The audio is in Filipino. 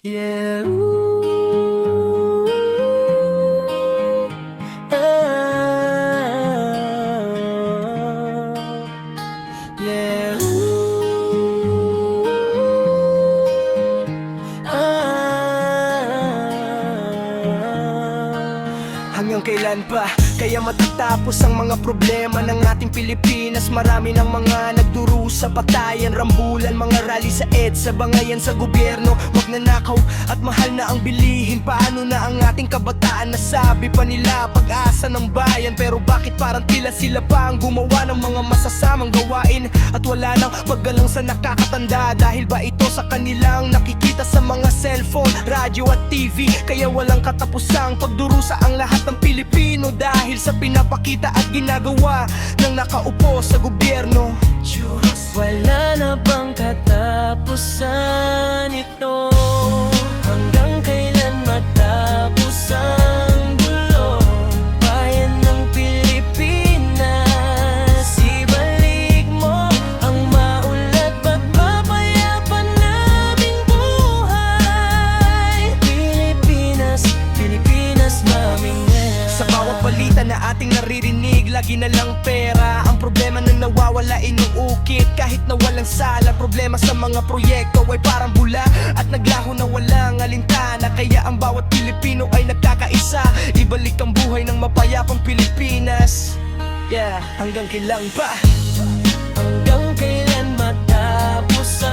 Yeah, ooh, yeah, hanggang kailan ba kaya matatapos ang mga problema ng ating Pilipinas? Marami ng mga nagdurusa, patayan, rambulan, mga rally sa EDSA, bangayan sa gobyerno, magnanakaw at mahal na ang bilihin. Paano na ang ating kabataan? Nasabi pa nila pag-asa ng bayan, pero bakit parang tila sila pa ang gumawa ng mga masasamang gawain? At wala nang paggalang sa nakakatanda, dahil ba ito sa kanilang nakikita sa mga cellphone, radyo at TV? Kaya walang katapusang pagdurusa ang lahat ng Pilipino, dahil sa pinapakita at ginagawa ng nakaupo sa gobyerno. Diyos, Wala na bang katapusan ito? Hanggang kailan matapos ang gulo? Bayan ng Pilipinas, ibalik mo ang maunlad pagpapayapan naming buhay. Pilipinas, Pilipinas, mamingay. sa bawat balita na ating naririnig, lagi na lang pera ang problema na nawawala, inuukit kahit na walang sala. Problema sa mga proyekto ay parang bula at naglaho na walang alintana. Kaya ang bawat Pilipino ay nagkakaisa, ibalik ang buhay ng mapayapang Pilipinas. Yeah, hanggang kailan pa? Hanggang kailan matapos